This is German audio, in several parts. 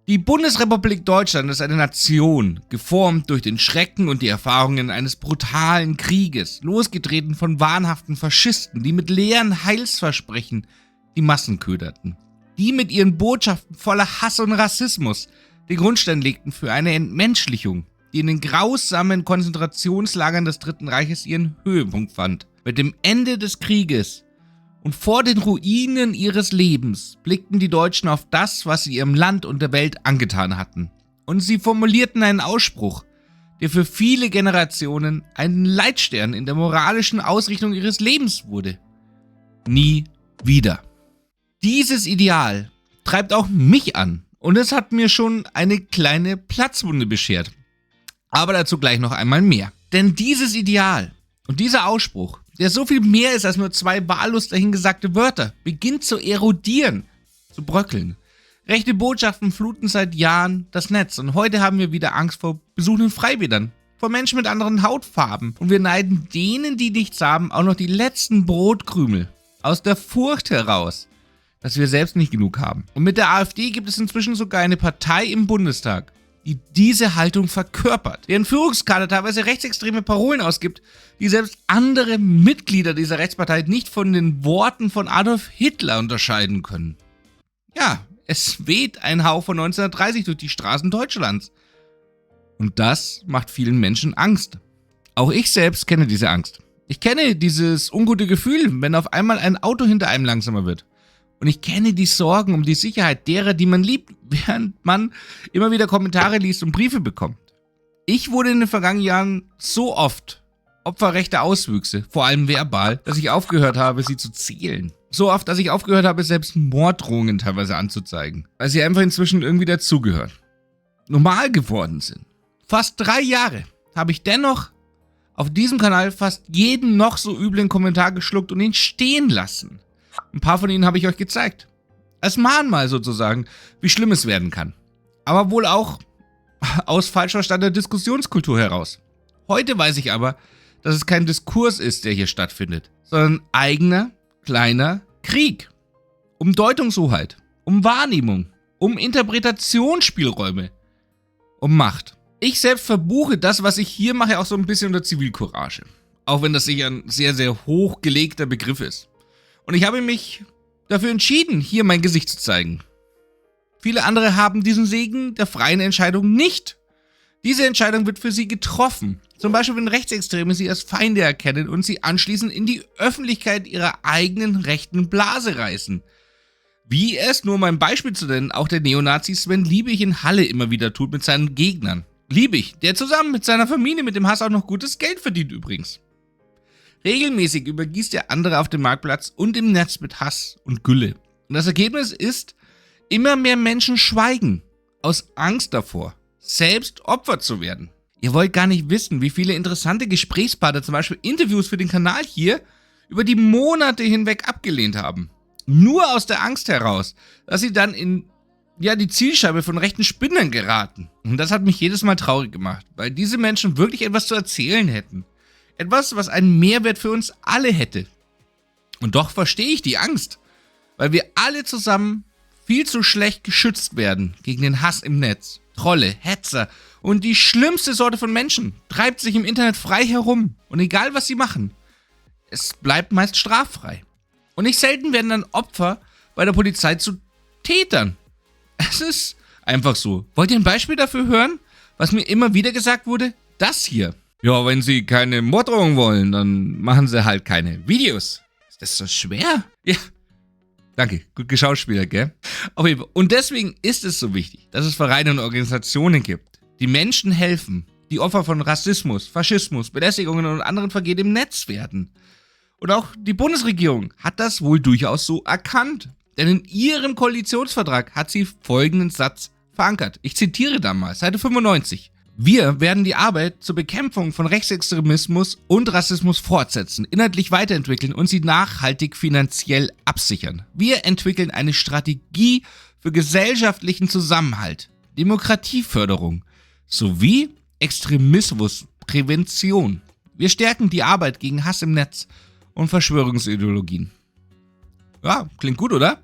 Die Bundesrepublik Deutschland ist eine Nation, geformt durch den Schrecken und die Erfahrungen eines brutalen Krieges, losgetreten von wahnhaften Faschisten, die mit leeren Heilsversprechen die Massen köderten, die mit ihren Botschaften voller Hass und Rassismus den Grundstein legten für eine Entmenschlichung, die in den grausamen Konzentrationslagern des Dritten Reiches ihren Höhepunkt fand. Mit dem Ende des Krieges und vor den Ruinen ihres Lebens blickten die Deutschen auf das, was sie ihrem Land und der Welt angetan hatten. Und sie formulierten einen Ausspruch, der für viele Generationen ein Leitstern in der moralischen Ausrichtung ihres Lebens wurde. Nie wieder. Dieses Ideal treibt auch mich an und es hat mir schon eine kleine Platzwunde beschert. Aber dazu gleich noch einmal mehr. Denn dieses Ideal und dieser Ausspruch, der so viel mehr ist als nur zwei wahllos dahingesagte Wörter, beginnt zu erodieren, zu bröckeln. Rechte Botschaften fluten seit Jahren das Netz und heute haben wir wieder Angst vor besuchten Freibädern, vor Menschen mit anderen Hautfarben und wir neiden denen, die nichts haben, auch noch die letzten Brotkrümel aus der Furcht heraus, dass wir selbst nicht genug haben. Und mit der AfD gibt es inzwischen sogar eine Partei im Bundestag, die diese Haltung verkörpert, deren Führungskader teilweise rechtsextreme Parolen ausgibt, die selbst andere Mitglieder dieser Rechtspartei nicht von den Worten von Adolf Hitler unterscheiden können. Ja, es weht ein Hauch von 1930 durch die Straßen Deutschlands. Und das macht vielen Menschen Angst. Auch ich selbst kenne diese Angst. Ich kenne dieses ungute Gefühl, wenn auf einmal ein Auto hinter einem langsamer wird. Und ich kenne die Sorgen um die Sicherheit derer, die man liebt, während man immer wieder Kommentare liest und Briefe bekommt. Ich wurde in den vergangenen Jahren so oft Opfer rechter Auswüchse, vor allem verbal, dass ich aufgehört habe, sie zu zählen. So oft, dass ich aufgehört habe, selbst Morddrohungen teilweise anzuzeigen, weil sie einfach inzwischen irgendwie dazugehören. Normal geworden sind. Fast 3 Jahre habe ich dennoch auf diesem Kanal fast jeden noch so üblen Kommentar geschluckt und ihn stehen lassen. Ein paar von ihnen habe ich euch gezeigt. Als Mahnmal sozusagen, wie schlimm es werden kann. Aber wohl auch aus falsch verstandener Diskussionskultur heraus. Heute weiß ich aber, dass es kein Diskurs ist, der hier stattfindet, sondern eigener, kleiner Krieg. Um Deutungshoheit, um Wahrnehmung, um Interpretationsspielräume, um Macht. Ich selbst verbuche das, was ich hier mache, auch so ein bisschen unter Zivilcourage. Auch wenn das sicher ein sehr, sehr hochgelegter Begriff ist. Und ich habe mich dafür entschieden, hier mein Gesicht zu zeigen. Viele andere haben diesen Segen der freien Entscheidung nicht. Diese Entscheidung wird für sie getroffen. Zum Beispiel, wenn Rechtsextreme sie als Feinde erkennen und sie anschließend in die Öffentlichkeit ihrer eigenen rechten Blase reißen. Wie es, nur um ein Beispiel zu nennen, auch der Neonazi Sven Liebig in Halle immer wieder tut mit seinen Gegnern. Liebig, der zusammen mit seiner Familie mit dem Hass auch noch gutes Geld verdient übrigens. Regelmäßig übergießt er andere auf dem Marktplatz und im Netz mit Hass und Gülle. Und das Ergebnis ist, immer mehr Menschen schweigen, aus Angst davor, selbst Opfer zu werden. Ihr wollt gar nicht wissen, wie viele interessante Gesprächspartner, zum Beispiel Interviews für den Kanal hier, über die Monate hinweg abgelehnt haben. Nur aus der Angst heraus, dass sie dann in die Zielscheibe von rechten Spinnern geraten. Und das hat mich jedes Mal traurig gemacht, weil diese Menschen wirklich etwas zu erzählen hätten. Etwas, was einen Mehrwert für uns alle hätte. Und doch verstehe ich die Angst, weil wir alle zusammen viel zu schlecht geschützt werden gegen den Hass im Netz. Trolle, Hetzer und die schlimmste Sorte von Menschen treibt sich im Internet frei herum. Und egal was sie machen, es bleibt meist straffrei. Und nicht selten werden dann Opfer bei der Polizei zu Tätern. Es ist einfach so. Wollt ihr ein Beispiel dafür hören, was mir immer wieder gesagt wurde? Das hier. Ja, wenn sie keine Morddrohung wollen, dann machen sie halt keine Videos. Ist das so schwer? Ja. Danke, gut geschauspielert, gell? Auf jeden Fall. Und deswegen ist es so wichtig, dass es Vereine und Organisationen gibt, die Menschen helfen, die Opfer von Rassismus, Faschismus, Belästigungen und anderen Vergehen im Netz werden. Und auch die Bundesregierung hat das wohl durchaus so erkannt. Denn in ihrem Koalitionsvertrag hat sie folgenden Satz verankert. Ich zitiere da mal, Seite 95. Wir werden die Arbeit zur Bekämpfung von Rechtsextremismus und Rassismus fortsetzen, inhaltlich weiterentwickeln und sie nachhaltig finanziell absichern. Wir entwickeln eine Strategie für gesellschaftlichen Zusammenhalt, Demokratieförderung sowie Extremismusprävention. Wir stärken die Arbeit gegen Hass im Netz und Verschwörungsideologien. Ja, klingt gut, oder?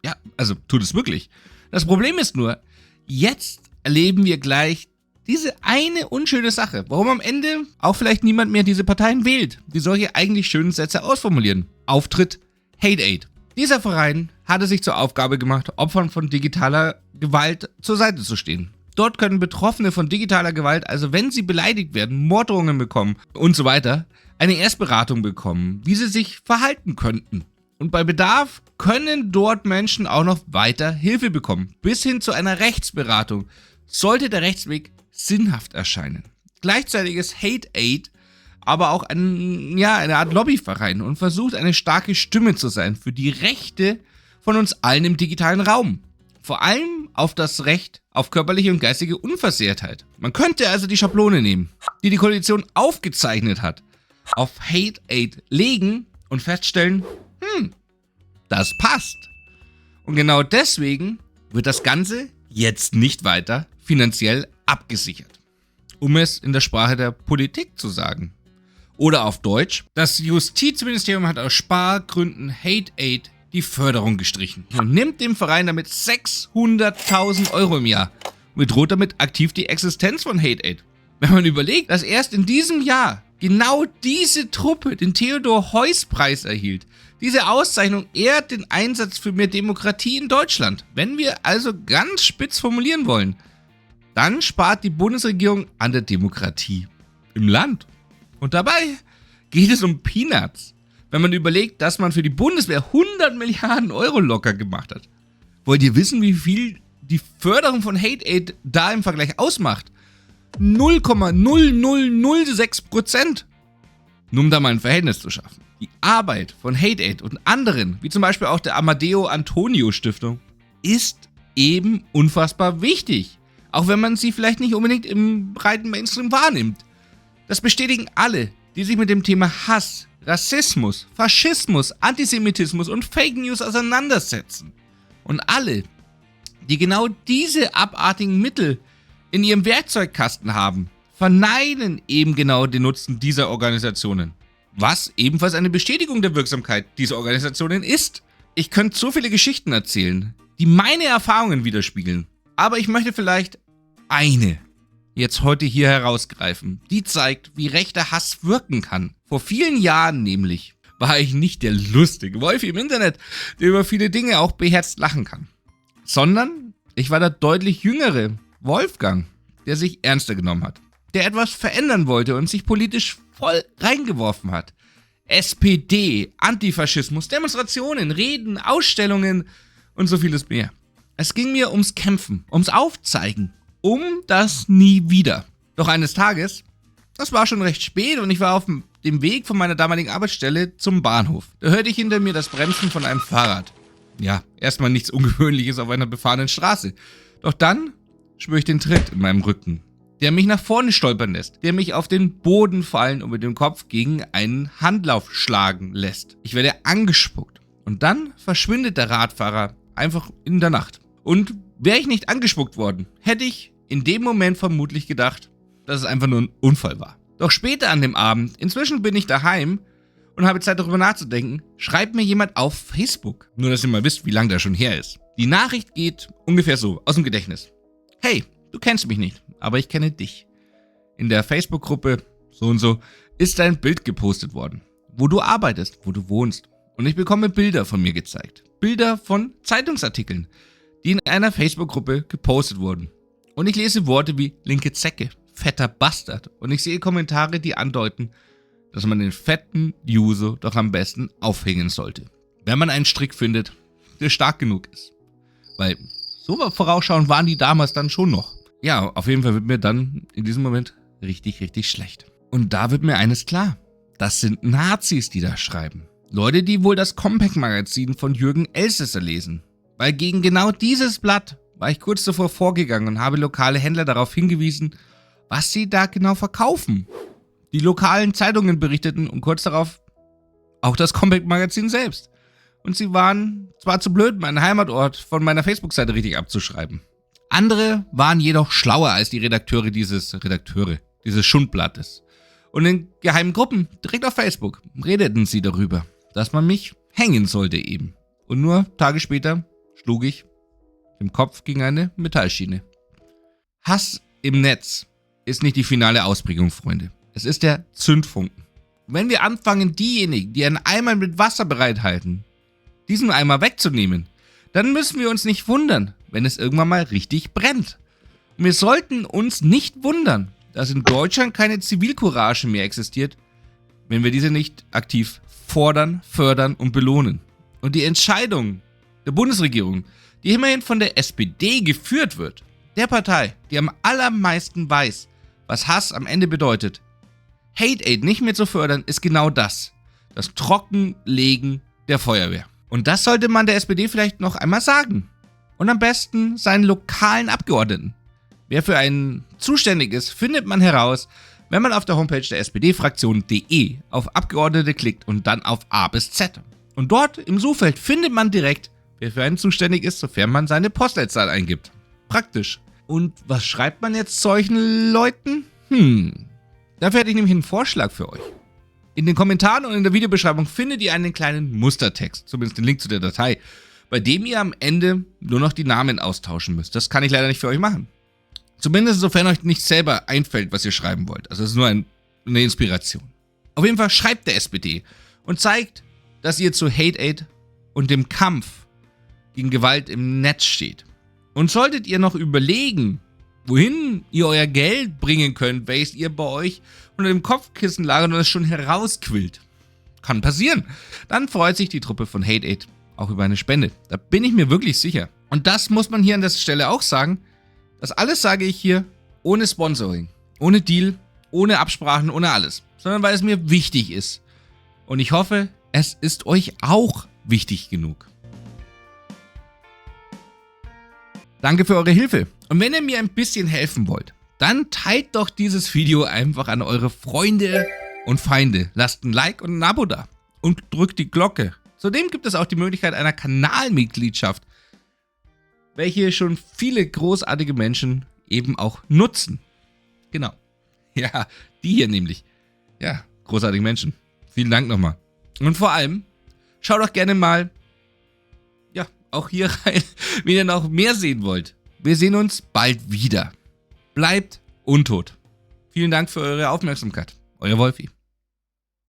Ja, also tut es wirklich. Das Problem ist nur, Jetzt erleben wir gleich diese eine unschöne Sache, warum am Ende auch vielleicht niemand mehr diese Parteien wählt, die solche eigentlich schönen Sätze ausformulieren. Auftritt Hate Aid. Dieser Verein hatte sich zur Aufgabe gemacht, Opfern von digitaler Gewalt zur Seite zu stehen. Dort können Betroffene von digitaler Gewalt, also wenn sie beleidigt werden, Morddrohungen bekommen und so weiter, eine Erstberatung bekommen, wie sie sich verhalten könnten. Und bei Bedarf können dort Menschen auch noch weiter Hilfe bekommen, bis hin zu einer Rechtsberatung, sollte der Rechtsweg sinnhaft erscheinen. Gleichzeitig ist Hate Aid aber auch eine Art Lobbyverein und versucht, eine starke Stimme zu sein für die Rechte von uns allen im digitalen Raum. Vor allem auf das Recht auf körperliche und geistige Unversehrtheit. Man könnte also die Schablone nehmen, die die Koalition aufgezeichnet hat, auf Hate Aid legen und feststellen, das passt. Und genau deswegen wird das Ganze jetzt nicht weiter finanziell abgesichert. Um es in der Sprache der Politik zu sagen. Oder auf Deutsch, das Justizministerium hat aus Spargründen Hate Aid die Förderung gestrichen und nimmt dem Verein damit 600.000 € im Jahr und bedroht damit aktiv die Existenz von Hate Aid. Wenn man überlegt, dass erst in diesem Jahr genau diese Truppe den Theodor-Heuss-Preis erhielt. Diese Auszeichnung ehrt den Einsatz für mehr Demokratie in Deutschland. Wenn wir also ganz spitz formulieren wollen, dann spart die Bundesregierung an der Demokratie im Land. Und dabei geht es um Peanuts, wenn man überlegt, dass man für die Bundeswehr 100 Milliarden € locker gemacht hat. Wollt ihr wissen, wie viel die Förderung von Hate Aid da im Vergleich ausmacht? 0,0006%. Nur um da mal ein Verhältnis zu schaffen. Die Arbeit von Hate Aid und anderen, wie zum Beispiel auch der Amadeo Antonio Stiftung, ist eben unfassbar wichtig. Auch wenn man sie vielleicht nicht unbedingt im breiten Mainstream wahrnimmt. Das bestätigen alle, die sich mit dem Thema Hass, Rassismus, Faschismus, Antisemitismus und Fake News auseinandersetzen. Und alle, die genau diese abartigen Mittel in ihrem Werkzeugkasten haben, verneinen eben genau den Nutzen dieser Organisationen. Was ebenfalls eine Bestätigung der Wirksamkeit dieser Organisationen ist. Ich könnte so viele Geschichten erzählen, die meine Erfahrungen widerspiegeln. Aber ich möchte vielleicht eine jetzt heute hier herausgreifen, die zeigt, wie rechter Hass wirken kann. Vor vielen Jahren nämlich war ich nicht der lustige Wolfi im Internet, der über viele Dinge auch beherzt lachen kann, sondern ich war der deutlich jüngere Wolfgang, der sich ernster genommen hat, der etwas verändern wollte und sich politisch voll reingeworfen hat. SPD, Antifaschismus, Demonstrationen, Reden, Ausstellungen und so vieles mehr. Es ging mir ums Kämpfen, ums Aufzeigen, um das nie wieder. Doch eines Tages, das war schon recht spät und ich war auf dem Weg von meiner damaligen Arbeitsstelle zum Bahnhof. Da hörte ich hinter mir das Bremsen von einem Fahrrad. Ja, erstmal nichts Ungewöhnliches auf einer befahrenen Straße. Doch dann spüre ich den Tritt in meinem Rücken, der mich nach vorne stolpern lässt, der mich auf den Boden fallen und mit dem Kopf gegen einen Handlauf schlagen lässt. Ich werde angespuckt und dann verschwindet der Radfahrer einfach in der Nacht. Und wäre ich nicht angespuckt worden, hätte ich in dem Moment vermutlich gedacht, dass es einfach nur ein Unfall war. Doch später an dem Abend, inzwischen bin ich daheim und habe Zeit darüber nachzudenken, schreibt mir jemand auf Facebook. Nur, dass ihr mal wisst, wie lange das schon her ist. Die Nachricht geht ungefähr so, aus dem Gedächtnis. Hey, du kennst mich nicht, aber ich kenne dich. In der Facebook-Gruppe so und so ist ein Bild gepostet worden, wo du arbeitest, wo du wohnst. Und ich bekomme Bilder von mir gezeigt. Bilder von Zeitungsartikeln, die in einer Facebook-Gruppe gepostet wurden. Und ich lese Worte wie linke Zecke, fetter Bastard. Und ich sehe Kommentare, die andeuten, dass man den fetten User doch am besten aufhängen sollte. Wenn man einen Strick findet, der stark genug ist. Weil so vorausschauend waren die damals dann schon noch. Ja, auf jeden Fall wird mir dann in diesem Moment richtig, richtig schlecht. Und da wird mir eines klar. Das sind Nazis, die da schreiben. Leute, die wohl das Compact-Magazin von Jürgen Elsässer lesen. Weil gegen genau dieses Blatt war ich kurz davor vorgegangen und habe lokale Händler darauf hingewiesen, was sie da genau verkaufen. Die lokalen Zeitungen berichteten und kurz darauf auch das Compact-Magazin selbst. Und sie waren zwar zu blöd, meinen Heimatort von meiner Facebook-Seite richtig abzuschreiben. Andere waren jedoch schlauer als die Redakteure dieses Schundblattes. Und in geheimen Gruppen, direkt auf Facebook, redeten sie darüber, dass man mich hängen sollte eben. Und nur Tage später schlug ich im Kopf gegen eine Metallschiene. Hass im Netz ist nicht die finale Ausprägung, Freunde. Es ist der Zündfunken. Wenn wir anfangen, diejenigen, die einen Eimer mit Wasser bereithalten, diesen Eimer wegzunehmen, dann müssen wir uns nicht wundern, wenn es irgendwann mal richtig brennt. Und wir sollten uns nicht wundern, dass in Deutschland keine Zivilcourage mehr existiert, wenn wir diese nicht aktiv fordern, fördern und belohnen. Und die Entscheidung der Bundesregierung, die immerhin von der SPD geführt wird, der Partei, die am allermeisten weiß, was Hass am Ende bedeutet, Hate Aid nicht mehr zu fördern, ist genau das. Das Trockenlegen der Feuerwehr. Und das sollte man der SPD vielleicht noch einmal sagen. Und am besten seinen lokalen Abgeordneten. Wer für einen zuständig ist, findet man heraus, wenn man auf der Homepage der SPD-Fraktion.de auf Abgeordnete klickt und dann auf A bis Z. Und dort im Suchfeld findet man direkt, wer für einen zuständig ist, sofern man seine Postleitzahl eingibt. Praktisch. Und was schreibt man jetzt solchen Leuten? Dafür hätte ich nämlich einen Vorschlag für euch. In den Kommentaren und in der Videobeschreibung findet ihr einen kleinen Mustertext, zumindest den Link zu der Datei, bei dem ihr am Ende nur noch die Namen austauschen müsst. Das kann ich leider nicht für euch machen. Zumindest sofern euch nicht selber einfällt, was ihr schreiben wollt. Also es ist nur eine Inspiration. Auf jeden Fall schreibt der SPD und zeigt, dass ihr zu Hate Aid und dem Kampf gegen Gewalt im Netz steht. Und solltet ihr noch überlegen, wohin ihr euer Geld bringen könnt, welches ihr bei euch unter dem Kopfkissen lagert und es schon herausquillt, kann passieren, dann freut sich die Truppe von Hate Aid auch über eine Spende. Da bin ich mir wirklich sicher. Und das muss man hier an der Stelle auch sagen. Das alles sage ich hier ohne Sponsoring, ohne Deal, ohne Absprachen, ohne alles. Sondern weil es mir wichtig ist. Und ich hoffe, es ist euch auch wichtig genug. Danke für eure Hilfe. Und wenn ihr mir ein bisschen helfen wollt, dann teilt doch dieses Video einfach an eure Freunde und Feinde. Lasst ein Like und ein Abo da. Und drückt die Glocke. Zudem gibt es auch die Möglichkeit einer Kanalmitgliedschaft, welche schon viele großartige Menschen eben auch nutzen. Genau. Ja, die hier nämlich. Ja, großartige Menschen. Vielen Dank nochmal. Und vor allem, schaut doch gerne mal, ja, auch hier rein, wenn ihr noch mehr sehen wollt. Wir sehen uns bald wieder. Bleibt untot. Vielen Dank für eure Aufmerksamkeit. Euer Wolfi.